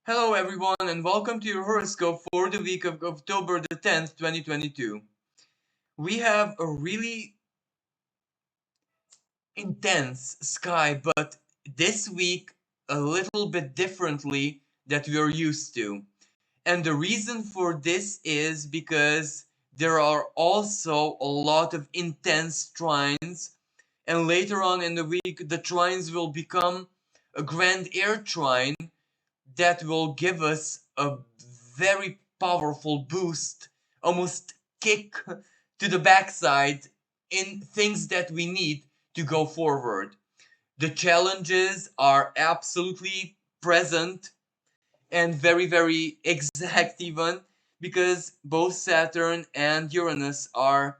Hello everyone and welcome to your horoscope for the week of October the 10th, 2022. We have a really intense sky, but this week a little bit differently that we're used to. And the reason for this is because there are also a lot of intense trines, and later on in the week the trines will become a grand air trine that will give us a very powerful boost, almost kick to the backside in things that we need to go forward. The challenges are absolutely present and very, very exact, even because both Saturn and Uranus are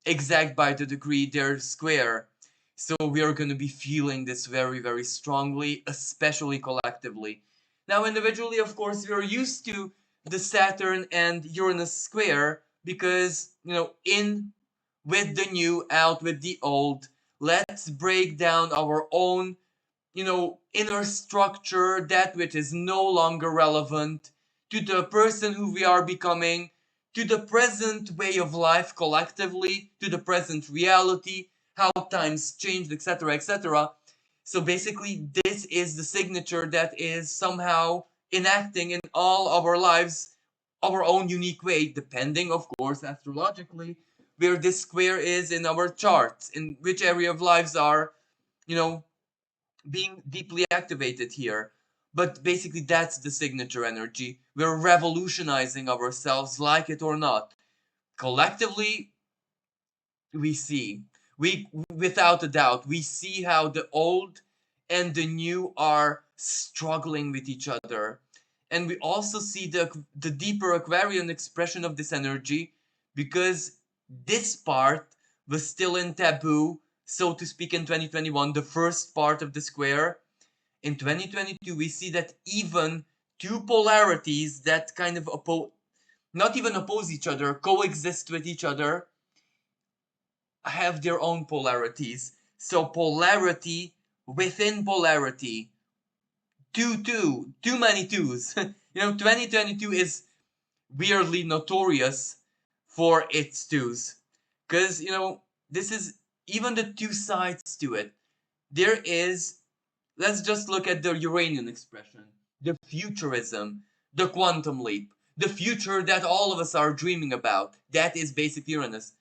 exact by the degree they're square. So we are going to be feeling this very, very strongly, especially collectively. Now, individually, of course, we are used to the Saturn and Uranus square because, in with the new, out with the old. Let's break down our own, inner structure, that which is no longer relevant to the person who we are becoming, to the present way of life collectively, to the present reality, how times changed, etc., etc. So basically, this is the signature that is somehow enacting in all our lives our own unique way, depending, of course, astrologically, where this square is in our charts, in which area of lives are, you know, being deeply activated here. But basically, that's the signature energy. We're revolutionizing ourselves, like it or not. Collectively, we see, we without a doubt, we see how the old and the new are struggling with each other. And we also see the deeper Aquarian expression of this energy because this part was still in taboo, so to speak, in 2021, the first part of the square. In 2022, we see that even two polarities that kind of not even oppose each other, coexist with each other, have their own polarities. So polarity within polarity. Too many twos. 2022 is weirdly notorious for its twos. Because, this is even the two sides to it. There is, let's just look at the Uranian expression, the futurism, the quantum leap, the future that all of us are dreaming about. That is basic Uranus.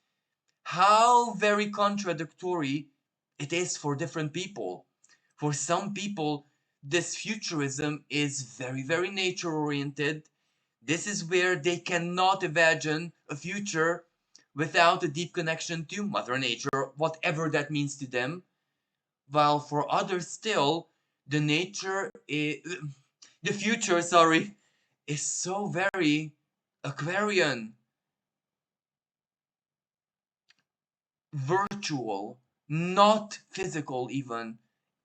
How very contradictory it is for different people. For some people, this futurism is very, very nature oriented. This is where they cannot imagine a future without a deep connection to Mother Nature, whatever that means to them. While for others, still, the future, sorry, is so very Aquarian, virtual, not physical even.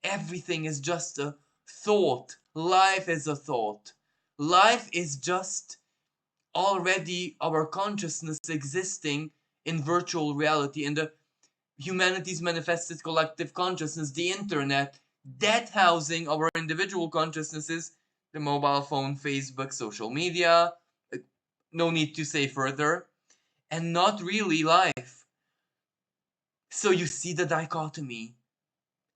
Everything is just a thought. Life is a thought. Life is just already our consciousness existing in virtual reality, in the humanity's manifested collective consciousness, the internet, that housing our individual consciousnesses, the mobile phone, Facebook, social media, no need to say further, and not really life. So you see the dichotomy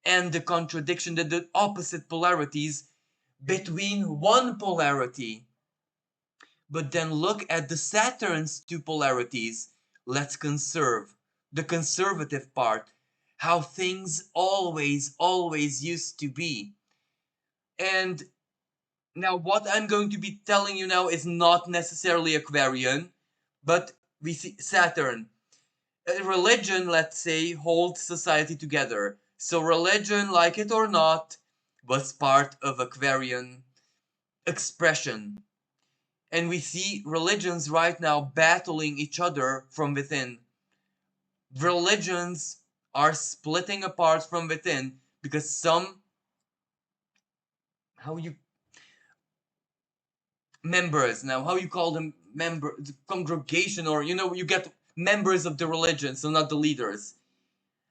and the contradiction, the opposite polarities between one polarity. But then look at the Saturn's two polarities. Let's conserve the conservative part, how things always used to be. And now what I'm going to be telling you now is not necessarily Aquarian, but we see Saturn. Religion, let's say, holds society together. So religion, like it or not, was part of Aquarian expression. And we see religions right now battling each other from within. Religions are splitting apart from within because some, how you, members now, how you call them, member, the congregation, or you get members of the religion, so not the leaders,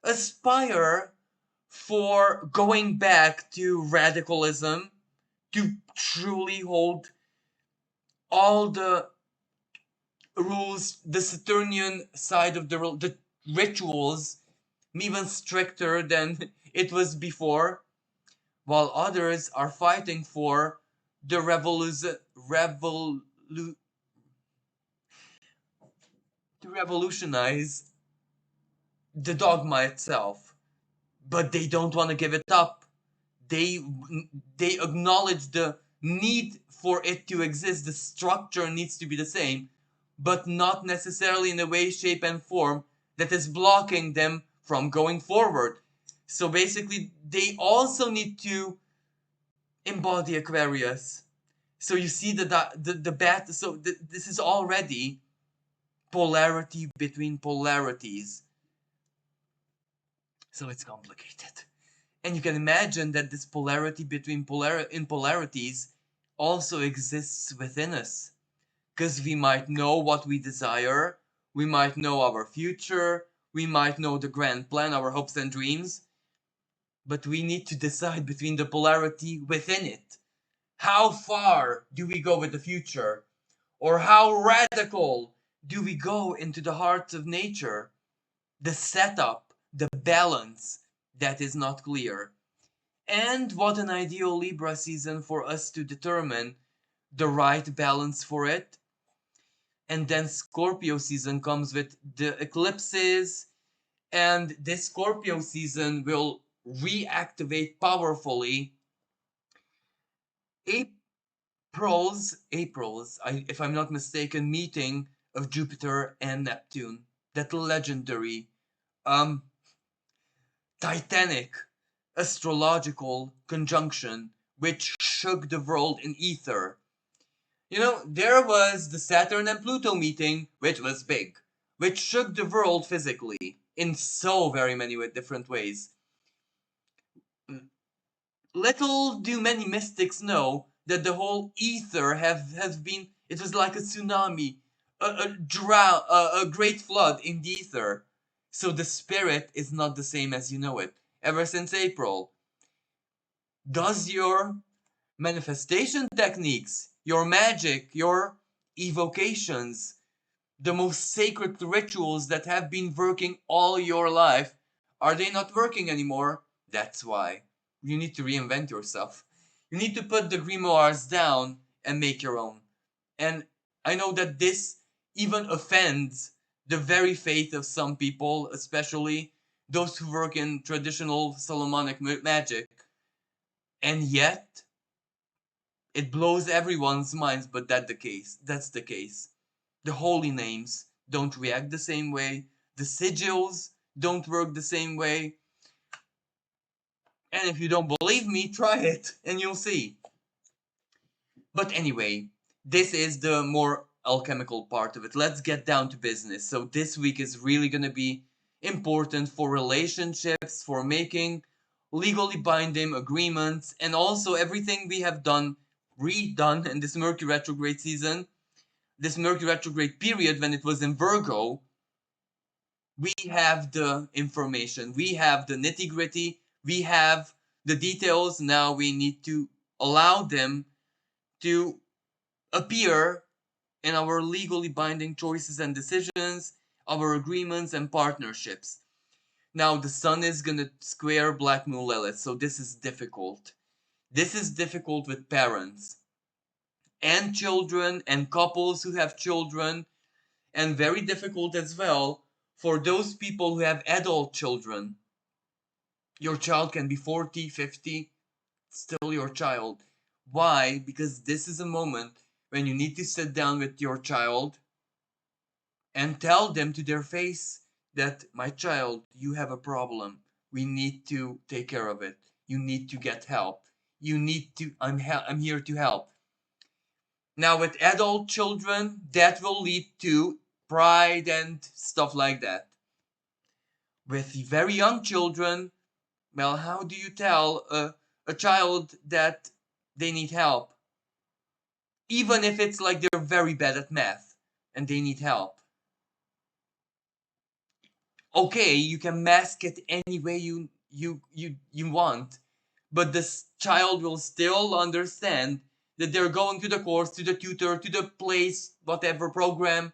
aspire for going back to radicalism, to truly hold all the rules, the Saturnian side of the rituals, even stricter than it was before, while others are fighting for the to revolutionize the dogma itself, but they don't want to give it up. They they acknowledge the need for it to exist. The structure needs to be the same, but not necessarily in a way, shape, and form that is blocking them from going forward. So basically, they also need to embody Aquarius. So you see the bat. So this is already polarity between polarities. So it's complicated. And you can imagine that this polarity between polarities also exists within us. Because we might know what we desire, we might know our future, we might know the grand plan, our hopes and dreams, but we need to decide between the polarity within it. How far do we go with the future? Or how radical do we go into the heart of nature? The setup, the balance, that is not clear. And what an ideal Libra season for us to determine the right balance for it. And then Scorpio season comes with the eclipses, and this Scorpio season will reactivate powerfully April's, if I'm not mistaken, meeting of Jupiter and Neptune. That legendary, um, titanic astrological conjunction which shook the world in ether. You know, there was the Saturn and Pluto meeting, which was big, which shook the world physically in so very many different ways. Little do many mystics know that the whole ether has been, it was like a tsunami, a great flood in the ether. So the spirit is not the same as you know it. Ever since April, does your manifestation techniques, your magic, your evocations, the most sacred rituals that have been working all your life, are they not working anymore? That's why. You need to reinvent yourself. You need to put the grimoires down and make your own. And I know that this even offends the very faith of some people, especially those who work in traditional Solomonic magic. And yet, it blows everyone's minds, but that's the case. The holy names don't react the same way. The sigils don't work the same way. And if you don't believe me, try it and you'll see. But anyway, this is the more alchemical part of it. Let's get down to business. So this week is really going to be important for relationships, for making legally binding agreements, and also everything we have redone in this Mercury retrograde season, this Mercury retrograde period when it was in Virgo. We have the information, we have the nitty gritty, we have the details. Now we need to allow them to appear in our legally binding choices and decisions, our agreements and partnerships. Now the sun is gonna square Black Moon Lilith, so this is difficult. This is difficult with parents and children and couples who have children, and very difficult as well for those people who have adult children. Your child can be 40, 50, still your child. Why? Because this is a moment when you need to sit down with your child and tell them to their face that, my child, you have a problem. We need to take care of it. You need to get help. You need to, I'm here to help. Now, with adult children, that will lead to pride and stuff like that. With very young children, well, how do you tell a child that they need help? Even if it's like they're very bad at math and they need help. Okay, you can mask it any way you want, but this child will still understand that they're going to the course, to the tutor, to the place, whatever program,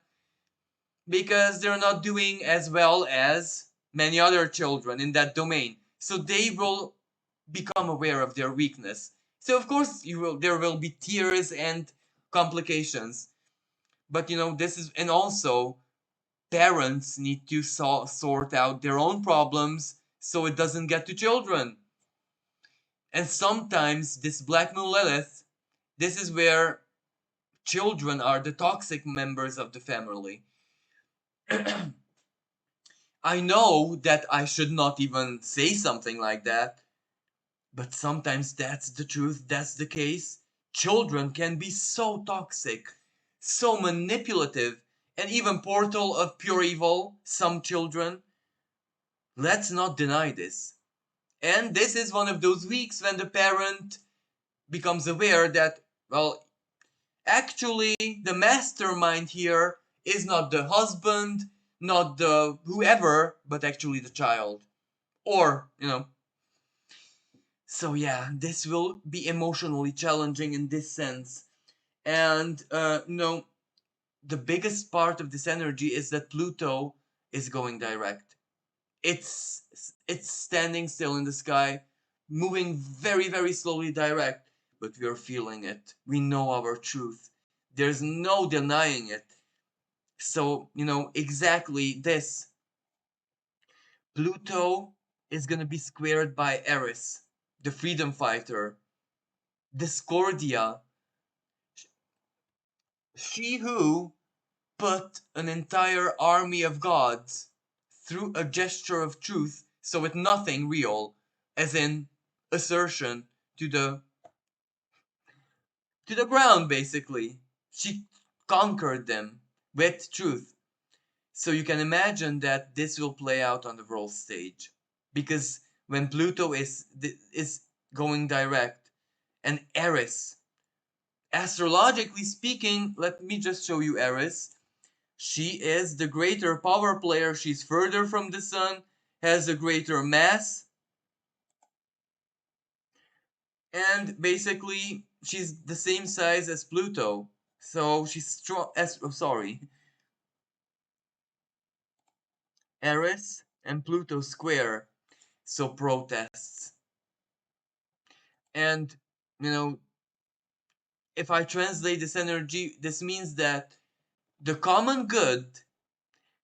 because they're not doing as well as many other children in that domain. So they will become aware of their weakness. So of course there will be tears and complications. But this is, and also parents need to sort out their own problems so it doesn't get to children. And sometimes this Black Moon Lilith, this is where children are the toxic members of the family. I know that I should not even say something like that, but sometimes that's the truth, that's the case. Children can be so toxic, so manipulative, and even portal of pure evil, some children. Let's not deny this. And this is one of those weeks when the parent becomes aware that, well, actually, the mastermind here is not the husband, not the whoever, but actually the child. Or, So yeah, this will be emotionally challenging in this sense. And, the biggest part of this energy is that Pluto is going direct. It's it's standing still in the sky, moving very, very slowly direct, but we are feeling it. We know our truth. There's no denying it. So, exactly this. Pluto is going to be squared by Eris, the freedom fighter, Discordia, she who put an entire army of gods through a gesture of truth, so with nothing real, as in assertion, to the ground, basically. She conquered them with truth. So you can imagine that this will play out on the world stage, because when Pluto is going direct, and Eris, astrologically speaking, let me just show you Eris. She is the greater power player. She's further from the sun, has a greater mass, and basically she's the same size as Pluto. So she's strong as, oh, sorry, Eris and Pluto square. So protests. And you know, if I translate this energy, this means that the common good,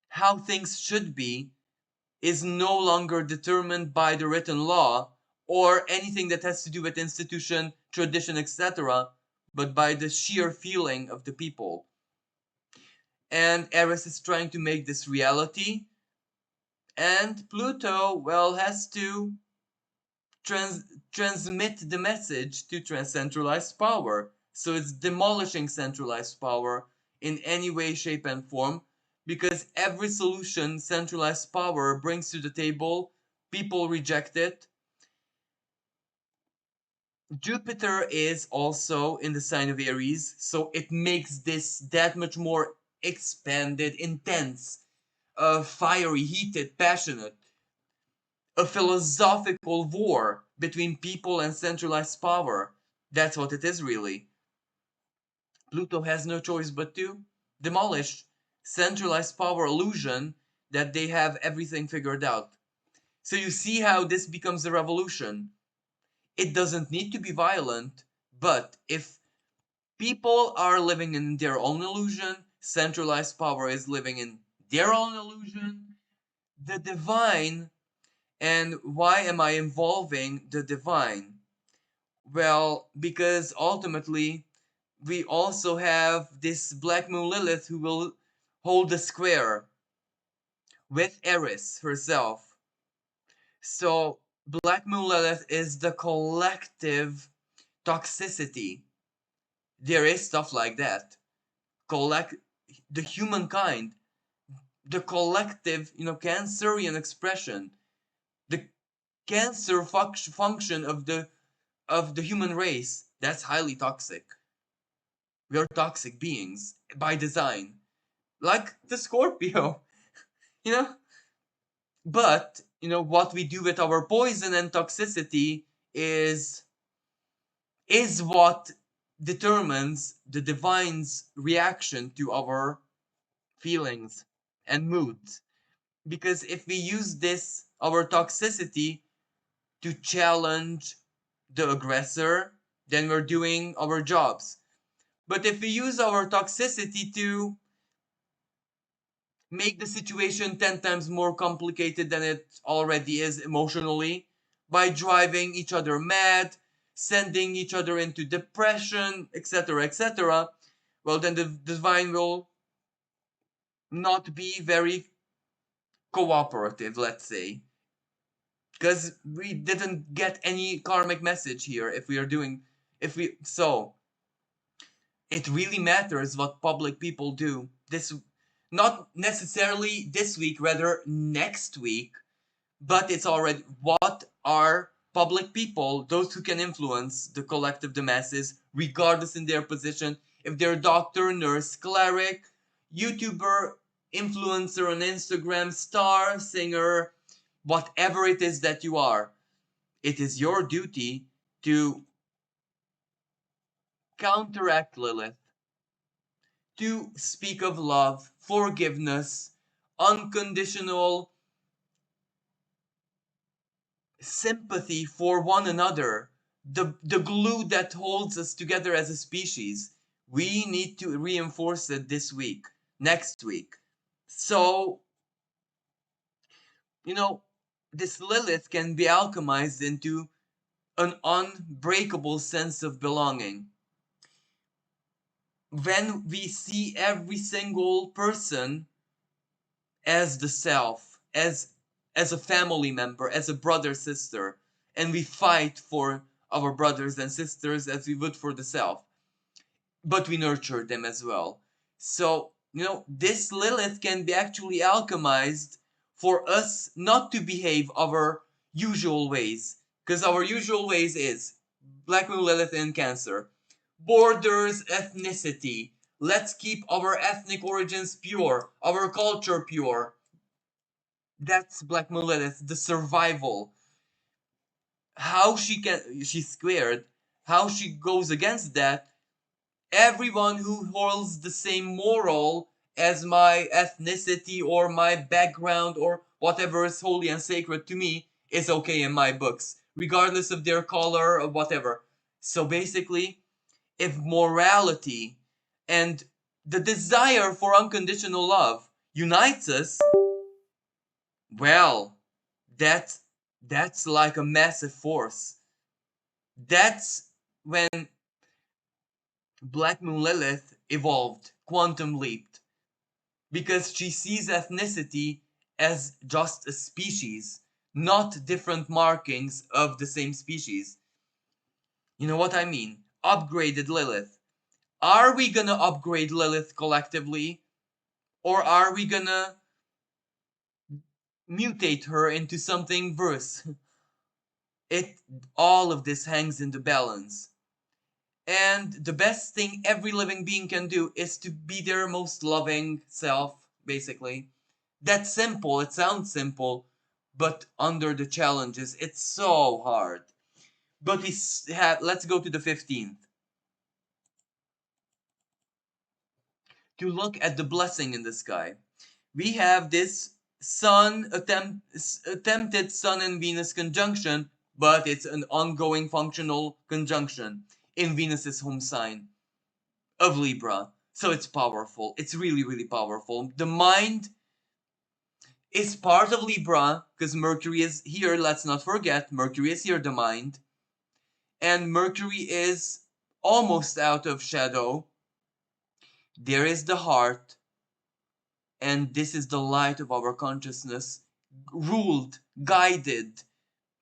how things should be, is no longer determined by the written law or anything that has to do with institution, tradition, etc., but by the sheer feeling of the people. And Eris is trying to make this reality, and Pluto, well, has to transmit the message to centralized power. So it's demolishing centralized power in any way, shape, and form, because every solution centralized power brings to the table, people reject it. Jupiter is also in the sign of Aries, so it makes this that much more expanded, intense, fiery, heated, passionate, a philosophical war between people and centralized power. That's what it is, really. Pluto has no choice but to demolish centralized power illusion that they have everything figured out. So you see how this becomes a revolution. It doesn't need to be violent, but if people are living in their own illusion, centralized power is living in their own illusion, the divine. And why am I involving the divine? Well, because ultimately we also have this Black Moon Lilith who will hold the square with Eris herself. So Black Moon Lilith is the collective toxicity. There is stuff like that. Collect the humankind, the collective, Cancerian expression, the cancer function of the human race. That's highly toxic. We are toxic beings by design, like the Scorpio, you know. But what we do with our poison and toxicity is what determines the divine's reaction to our feelings and moods. Because if we use this, our toxicity, to challenge the aggressor, then we're doing our jobs. But if we use our toxicity to make the situation 10 times more complicated than it already is emotionally, by driving each other mad, sending each other into depression, etc., etc., well, then the divine will not be very cooperative, let's say, because we didn't get any karmic message here. If we are doing, if we so it really matters what public people do this, not necessarily this week, rather next week. But it's already, what are public people, those who can influence the collective, the masses, regardless in their position, if they're doctor, nurse, cleric, YouTuber, influencer on Instagram, star, singer, whatever it is that you are, it is your duty to counteract Lilith, to speak of love, forgiveness, unconditional sympathy for one another, the glue that holds us together as a species. We need to reinforce it this week, next week. So, you know, this Lilith can be alchemized into an unbreakable sense of belonging. When we see every single person as the self, as a family member, as a brother, sister, and we fight for our brothers and sisters as we would for the self, but we nurture them as well. So, this Lilith can be actually alchemized for us not to behave our usual ways, because our usual ways is Black Moon Lilith in Cancer, borders, ethnicity. Let's keep our ethnic origins pure, our culture pure. That's Black Moon Lilith, the survival. How she's squared, how she goes against that. Everyone who holds the same moral as my ethnicity or my background or whatever is holy and sacred to me is okay in my books, regardless of their color or whatever. So basically, if morality and the desire for unconditional love unites us, well, that's that's like a massive force. That's when Black Moon Lilith evolved, quantum leaped, because she sees ethnicity as just a species, not different markings of the same species. You know what I mean? Upgraded Lilith. Are we gonna upgrade Lilith collectively? Or are we gonna mutate her into something worse? It all of this hangs in the balance. And the best thing every living being can do is to be their most loving self, basically. That's simple, it sounds simple, but under the challenges, it's so hard. But let's go to the 15th. To look at the blessing in the sky. We have this attempted Sun and Venus conjunction, but it's an ongoing functional conjunction in Venus's home sign of Libra. So it's powerful. It's really, really powerful. The mind is part of Libra because Mercury is here. Let's not forget, Mercury is here, the mind. And Mercury is almost out of shadow. There is the heart. And this is the light of our consciousness, ruled, guided,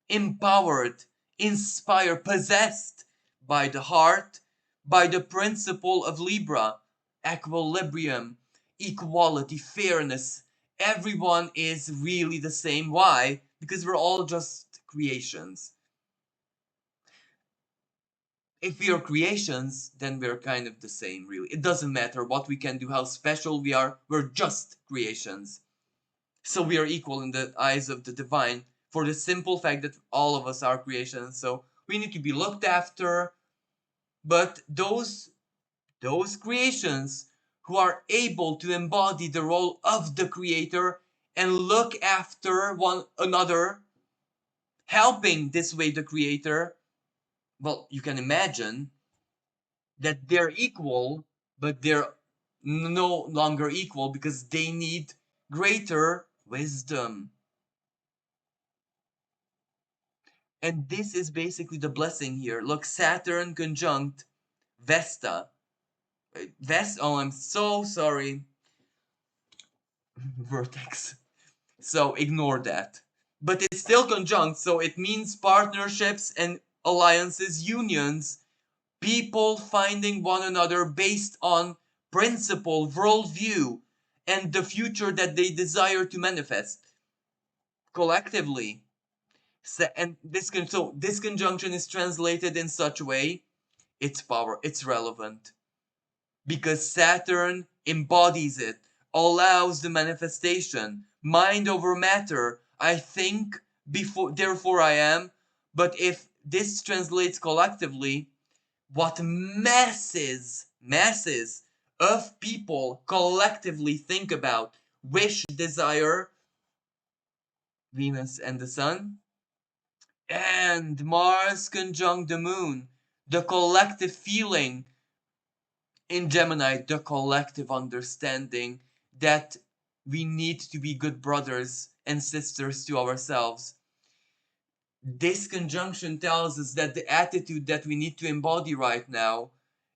empowered, inspired, possessed by the heart, by the principle of Libra, equilibrium, equality, fairness. Everyone is really the same. Why? Because we're all just creations. If we are creations, then we're kind of the same, really. It doesn't matter what we can do, how special we are, we're just creations. So we are equal in the eyes of the divine for the simple fact that all of us are creations. So we need to be looked after. But those creations who are able to embody the role of the creator and look after one another, helping this way the creator, well, you can imagine that they're equal, but they're no longer equal because they need greater wisdom. And this is basically the blessing here. Look, Saturn conjunct Vesta. Oh, I'm so sorry. Vertex. So ignore that. But it's still conjunct, so it means partnerships and alliances, unions, people finding one another based on principle, worldview, and the future that they desire to manifest collectively. And this conjunction is translated in such a way, it's power, it's relevant. Because Saturn embodies it, allows the manifestation, mind over matter. I think, before, therefore I am. But if this translates collectively, what masses of people collectively think about, wish, desire, Venus and the Sun, and Mars conjunct the Moon, the collective feeling in Gemini, the collective understanding that we need to be good brothers and sisters to ourselves. This conjunction tells us that the attitude that we need to embody right now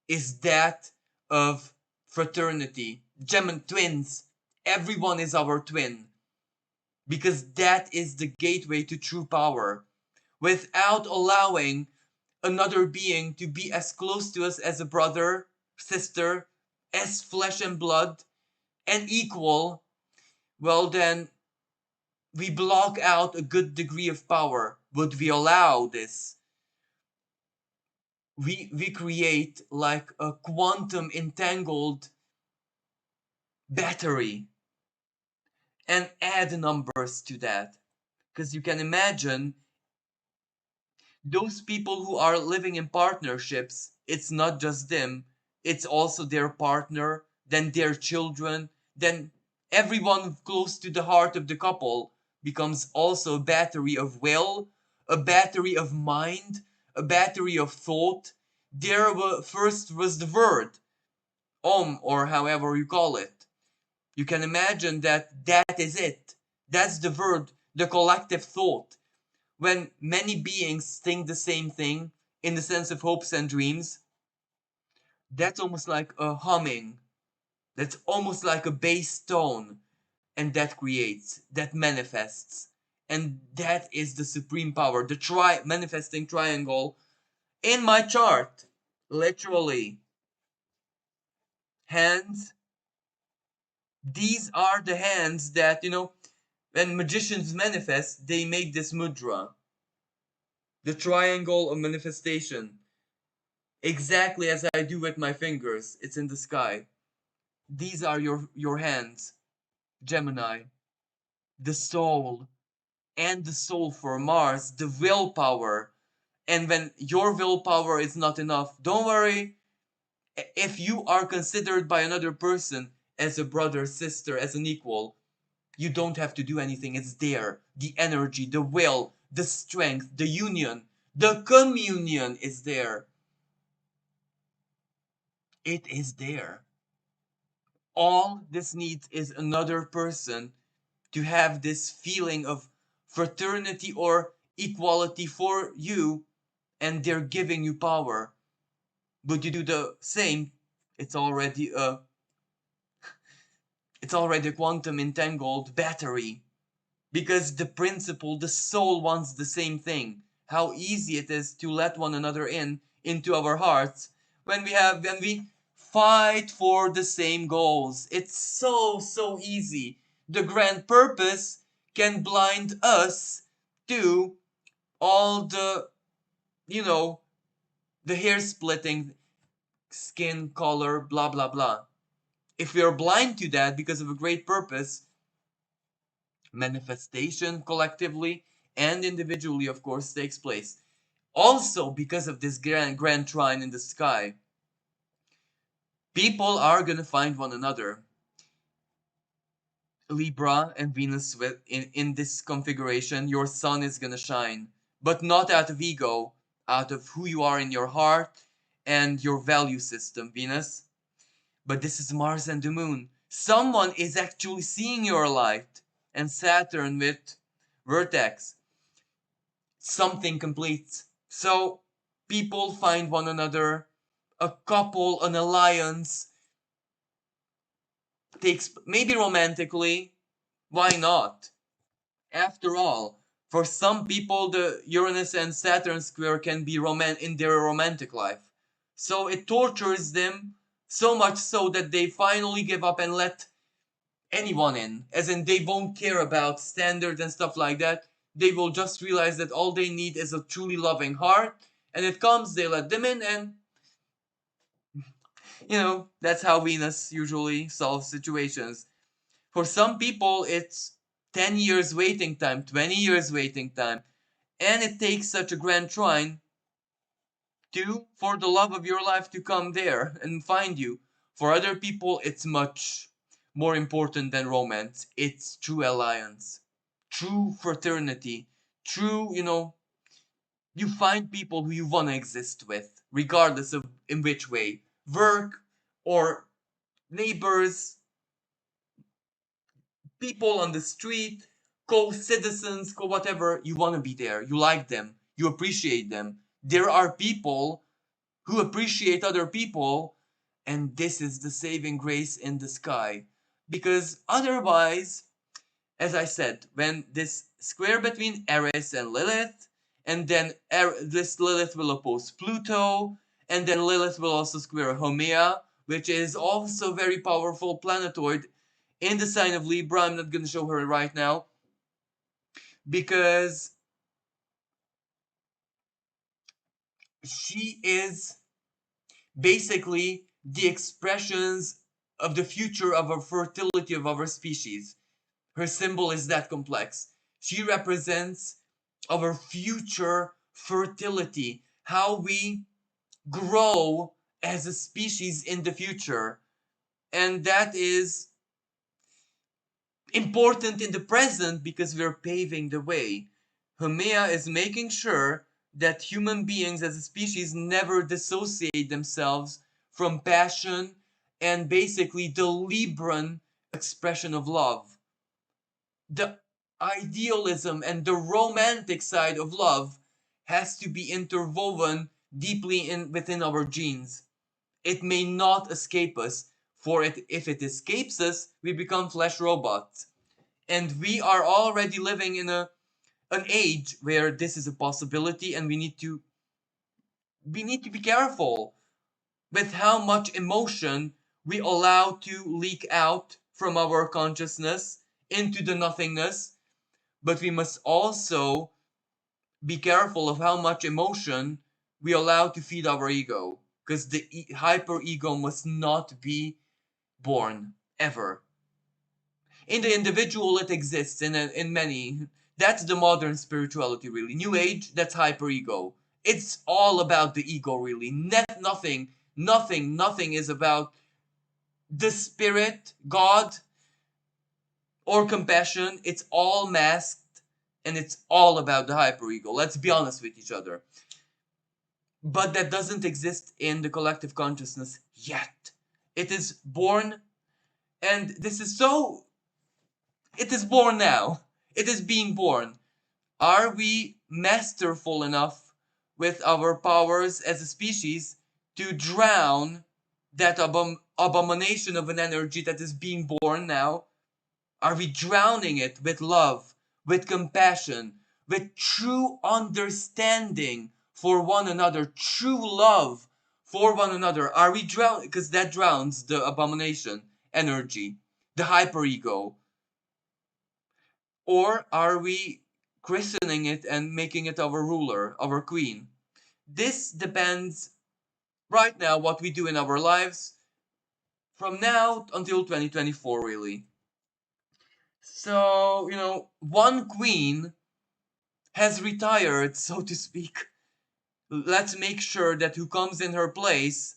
is that of fraternity. Gemini twins, everyone is our twin, because that is the gateway to true power. Without allowing another being to be as close to us as a brother, sister, as flesh and blood, and equal, well then we block out a good degree of power. Would we allow this? We create like a quantum entangled battery and add numbers to that. Because you can imagine those people who are living in partnerships, it's not just them, it's also their partner, then their children, then everyone close to the heart of the couple becomes also a battery of will, a battery of mind, a battery of thought. First was the word, Om, or however you call it. You can imagine that that is it. That's the word, the collective thought. When many beings think the same thing in the sense of hopes and dreams, that's almost like a humming. That's almost like a bass tone. And that creates, that manifests. And that is the supreme power, the manifesting triangle in my chart. Literally. Hands. These are the hands that, when magicians manifest, they make this mudra. The triangle of manifestation. Exactly as I do with my fingers. It's in the sky. These are your hands, Gemini. The soul. And the soul for Mars. The willpower. And when your willpower is not enough, don't worry. If you are considered by another person as a brother, sister, as an equal, you don't have to do anything. It's there. The energy, the will, the strength, the union, the communion is there. It is there. All this needs is another person to have this feeling of fraternity or equality for you, and they're giving you power. But you do the same, it's already a quantum entangled battery. Because the principle, the soul wants the same thing. How easy it is to let one another into our hearts when we fight for the same goals. It's so easy. The grand purpose can blind us to all the, the hair splitting, skin color, blah blah blah. If we are blind to that because of a great purpose, manifestation collectively and individually, of course, takes place. Also, because of this grand trine in the sky, people are gonna find one another. Libra and Venus in this configuration, your sun is gonna shine, but not out of ego, out of who you are in your heart and your value system, Venus. But this is Mars and the moon. Someone is actually seeing your light. And Saturn with vertex. Something completes. So people find one another, a couple, an alliance, takes maybe romantically. Why not? After all, for some people, the Uranus and Saturn square can be in their romantic life. So it tortures them so much so that they finally give up and let anyone in. As in, they won't care about standards and stuff like that. They will just realize that all they need is a truly loving heart. And it comes, they let them in, and that's how Venus usually solves situations. For some people, it's 10 years waiting time, 20 years waiting time, and it takes such a grand trine for the love of your life to come there and find you. For other people, it's much more important than romance. It's true alliance, true fraternity, true, you find people who you want to exist with, regardless of in which way. Work or neighbors, people on the street, co-citizens, co-whatever, you want to be there. You like them. You appreciate them. There are people who appreciate other people, and this is the saving grace in the sky. Because otherwise, as I said, when this square between Eris and Lilith, and then this Lilith will oppose Pluto, and then Lilith will also square Haumea, which is also very powerful planetoid in the sign of Libra. I'm not going to show her right now because she is basically the expressions of the future of our fertility of our species. Her symbol is that complex. She represents our future fertility, how we grow as a species in the future. And that is important in the present because we're paving the way. Haumea is making sure that human beings as a species never dissociate themselves from passion and basically the Libran expression of love. The idealism and the romantic side of love has to be interwoven deeply within our genes. It may not escape us, for if it escapes us, we become flesh robots. And we are already living in an age where this is a possibility, and we need to be careful with how much emotion we allow to leak out from our consciousness into the nothingness. But we must also be careful of how much emotion we allow to feed our ego, because the hyper ego must not be born ever. In the individual, it exists in many. That's the modern spirituality, really. New age, that's hyper ego. It's all about the ego, really. Nothing is about the spirit, God, or compassion. It's all masked, and it's all about the hyperego. Let's be honest with each other. But that doesn't exist in the collective consciousness yet. It is born, and it is born now. It is being born. Are we masterful enough with our powers as a species to drown that abomination of an energy that is being born now? Are we drowning it with love, with compassion, with true understanding for one another, true love for one another? Are we drowning? Because that drowns the abomination energy, the hyperego. Or are we christening it and making it our ruler, our queen? This depends right now what we do in our lives from now until 2024, really. So, one queen has retired, so to speak. Let's make sure that who comes in her place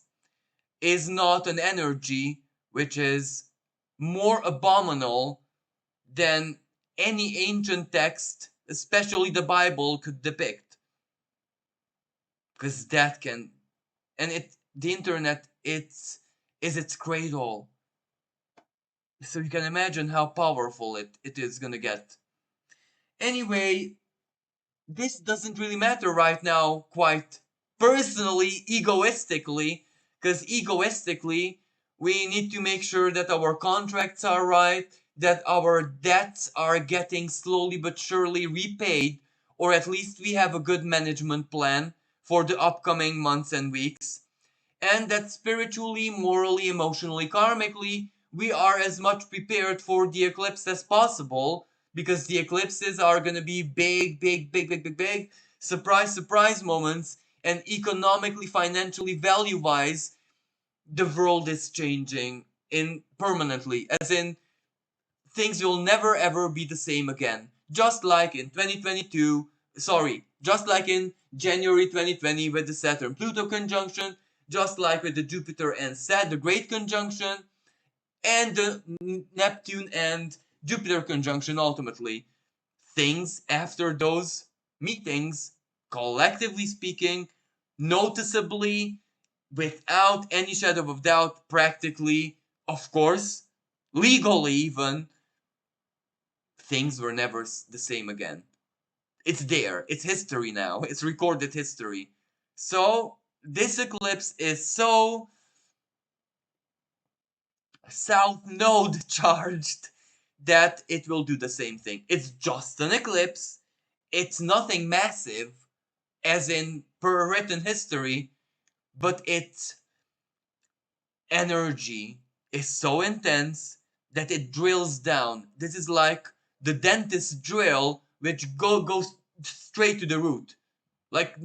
is not an energy which is more abominable than any ancient text, especially the Bible, could depict. Because that can, and the internet, is its cradle. So you can imagine how powerful it is gonna get. Anyway, this doesn't really matter right now, quite personally, egoistically, because egoistically, we need to make sure that our contracts are right, that our debts are getting slowly but surely repaid, or at least we have a good management plan for the upcoming months and weeks, and that spiritually, morally, emotionally, karmically, we are as much prepared for the eclipse as possible, because the eclipses are going to be big, big, big, big, big, big, surprise, surprise moments, and economically, financially, value wise, the world is changing in permanently, as in things will never ever be the same again. Just like in 2022, just like in January 2020 with the Saturn Pluto conjunction, just like with the Jupiter and Saturn, the Great Conjunction, and the Neptune and Jupiter conjunction ultimately. Things after those meetings, collectively speaking, noticeably, without any shadow of doubt, practically, of course, legally even, things were never the same again. It's there. It's history now. It's recorded history. So this eclipse is so south node charged that it will do the same thing. It's just an eclipse. It's nothing massive, as in per written history, but its energy is so intense that it drills down. This is like the dentist drill, which goes straight to the root, like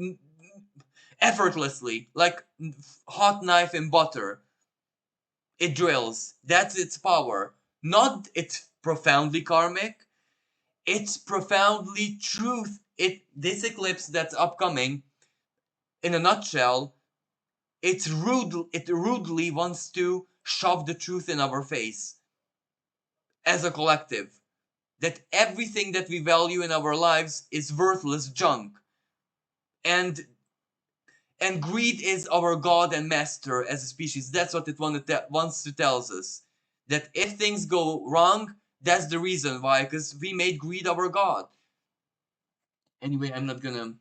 effortlessly, like hot knife in butter. It drills. That's its power. Not it's profoundly karmic. It's profoundly truth. This eclipse that's upcoming, in a nutshell, it rudely wants to shove the truth in our face as a collective. That everything that we value in our lives is worthless junk. And and greed is our god and master as a species. That's what it wants to tell us. That if things go wrong, that's the reason why, because we made greed our god. Anyway, I'm not gonna,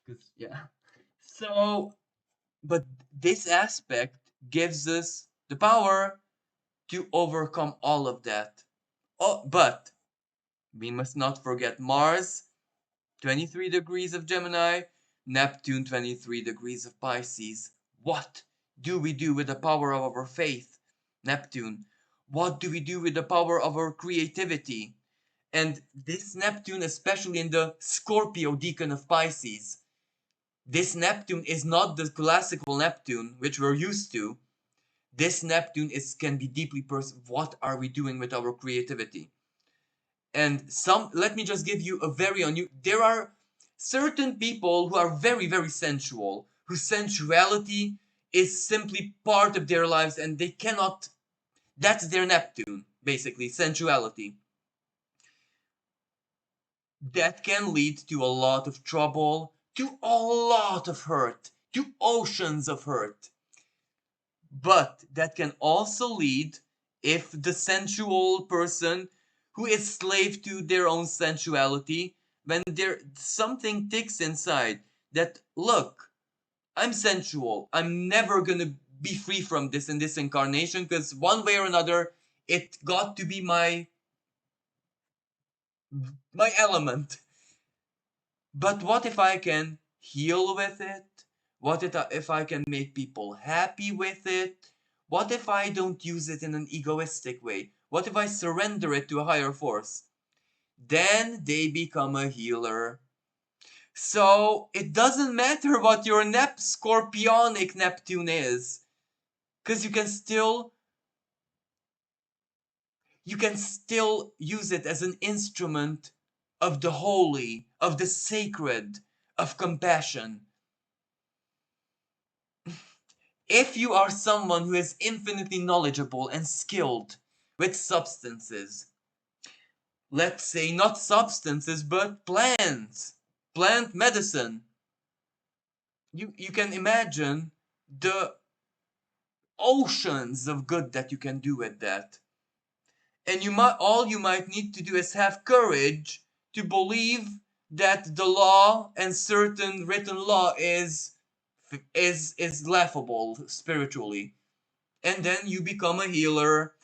because yeah. So, but this aspect gives us the power to overcome all of that. Oh, but we must not forget Mars, 23 degrees of Gemini, Neptune, 23 degrees of Pisces. What do we do with the power of our faith, Neptune? What do we do with the power of our creativity? And this Neptune, especially in the Scorpio decan of Pisces, this Neptune is not the classical Neptune, which we're used to. This Neptune can be deeply personal. What are we doing with our creativity? And let me just give you a very there are certain people who are very, very sensual, whose sensuality is simply part of their lives, and they cannot, that's their Neptune, basically, sensuality. That can lead to a lot of trouble, to a lot of hurt, to oceans of hurt. But that can also lead, if the sensual person who is slave to their own sensuality, when there something ticks inside that, look, I'm sensual, I'm never gonna be free from this in this incarnation, because one way or another it got to be my element. But what if I can heal with it? What if I can make people happy with it? What if I don't use it in an egoistic way? What if I surrender it to a higher force? Then they become a healer. So it doesn't matter what your scorpionic Neptune is, because you can still use it as an instrument of the holy, of the sacred, of compassion. If you are someone who is infinitely knowledgeable and skilled with substances, let's say not substances but plants, plant medicine, you can imagine the oceans of good that you can do with that. And you might need to do is have courage to believe that the law and certain written law is laughable spiritually. And then you become a healer.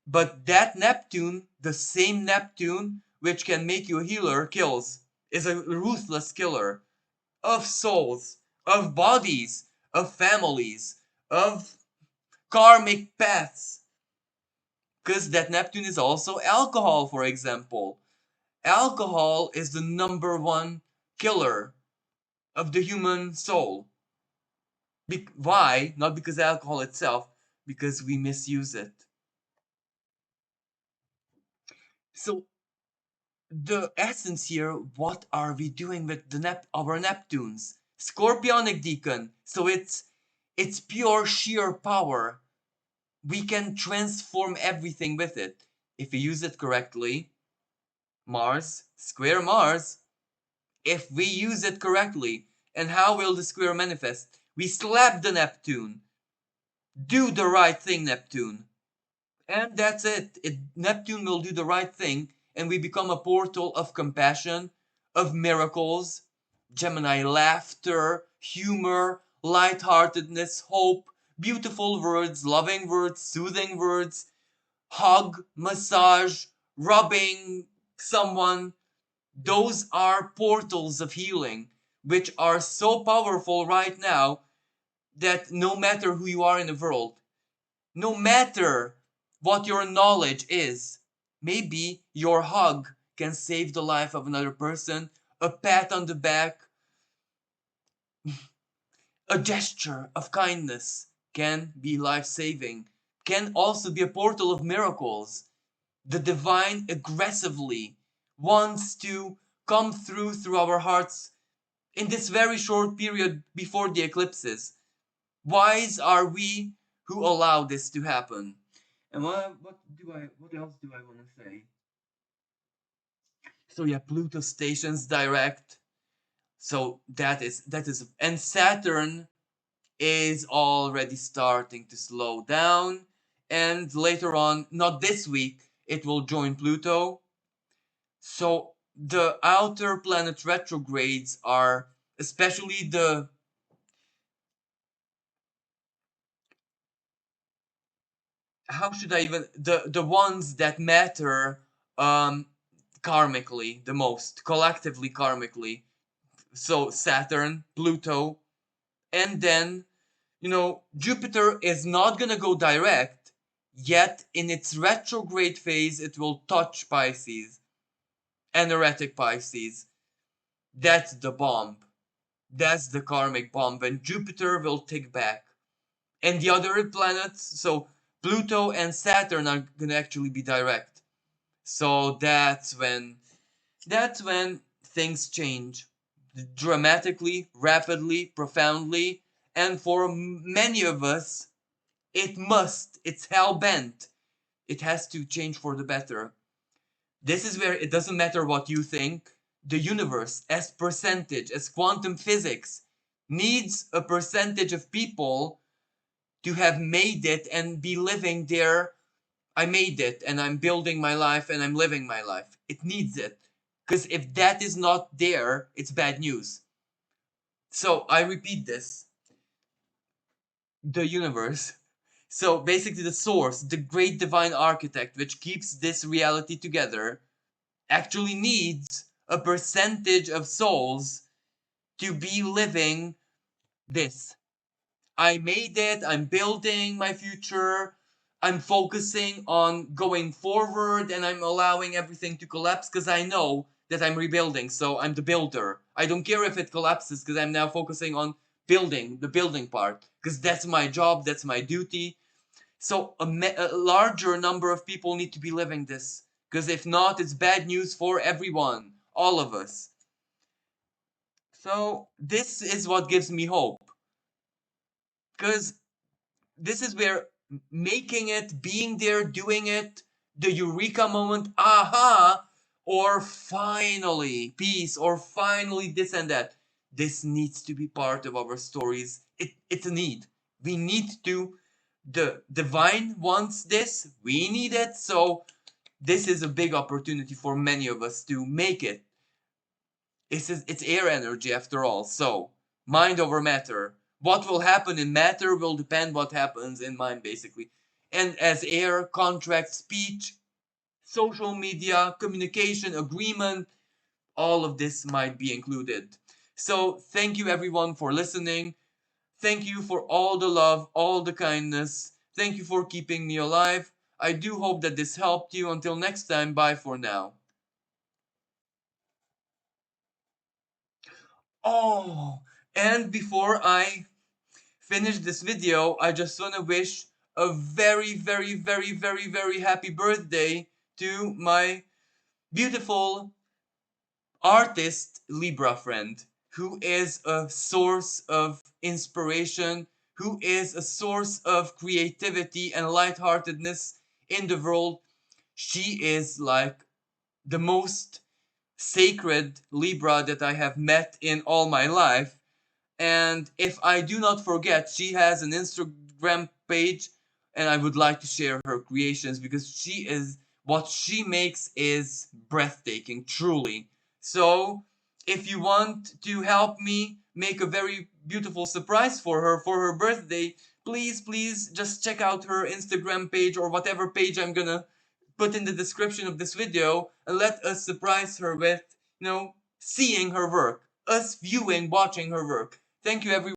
But that Neptune, the same Neptune which can make you a healer, kills, is a ruthless killer of souls, of bodies, of families, of karmic paths. Because that Neptune is also alcohol, for example. Alcohol is the number one killer of the human soul. Why? Not because alcohol itself, because we misuse it. So the essence here, what are we doing with our Neptunes? Scorpionic deacon. So it's pure sheer power. We can transform everything with it. If we use it correctly, Mars, square Mars. If we use it correctly, and how will the square manifest? We slap the Neptune. Do the right thing, Neptune. And that's it. Neptune will do the right thing, and we become a portal of compassion, of miracles, Gemini laughter, humor, lightheartedness, hope, beautiful words, loving words, soothing words, hug, massage, rubbing someone. Those are portals of healing, which are so powerful right now that no matter who you are in the world, no matter what your knowledge is, maybe your hug can save the life of another person, a pat on the back, a gesture of kindness can be life saving, can also be a portal of miracles. The divine aggressively wants to come through our hearts in this very short period before the eclipses. Wise are we who allow this to happen. And what else do I want to say? So yeah, Pluto stations direct. So that is and Saturn is already starting to slow down, and later on, not this week, it will join Pluto. So the outer planet retrogrades are especially the how should I even the ones that matter um karmically the most, collectively karmically. So Saturn, Pluto, and then Jupiter is not gonna go direct, yet in its retrograde phase it will touch Pisces, anaretic Pisces. That's the bomb. That's the karmic bomb, and Jupiter will tick back. And the other planets, so Pluto and Saturn are gonna actually be direct. So that's when things change dramatically, rapidly, profoundly, and for many of us, it's hell bent. It has to change for the better. This is where it doesn't matter what you think. The universe, as percentage, as quantum physics, needs a percentage of people to have made it and be living there. I made it and I'm building my life and I'm living my life. It needs it. Because if that is not there, it's bad news. So I repeat this, the universe. So basically, the source, the great divine architect, which keeps this reality together, actually needs a percentage of souls to be living this. I made it, I'm building my future, I'm focusing on going forward, and I'm allowing everything to collapse because I know that I'm rebuilding. So I'm the builder. I don't care if it collapses because I'm now focusing on building, the building part, because that's my job, that's my duty. So a larger number of people need to be living this because if not, it's bad news for everyone, all of us. So this is what gives me hope because this is where making it, being there, doing it, the eureka moment, aha, or finally peace, or finally this and that. This needs to be part of our stories. It's a need. We need to. The divine wants this. We need it. So this is a big opportunity for many of us to make it. It's air energy after all. So mind over matter. What will happen in matter will depend what happens in mind, basically. And as air, contract, speech, social media, communication, agreement, all of this might be included. So thank you everyone for listening. Thank you for all the love, all the kindness. Thank you for keeping me alive. I do hope that this helped you. Until next time, bye for now. Oh, and before I finish this video, I just want to wish a very, very, very, very, very happy birthday to my beautiful artist Libra friend, who is a source of inspiration, who is a source of creativity and lightheartedness in the world. She is like the most sacred Libra that I have met in all my life. And if I do not forget, she has an Instagram page, and I would like to share her creations because what she makes is breathtaking, truly. So, if you want to help me make a very beautiful surprise for her birthday, please, please just check out her Instagram page or whatever page I'm gonna put in the description of this video, and let us surprise her with, seeing her work, us viewing, watching her work. Thank you, everyone.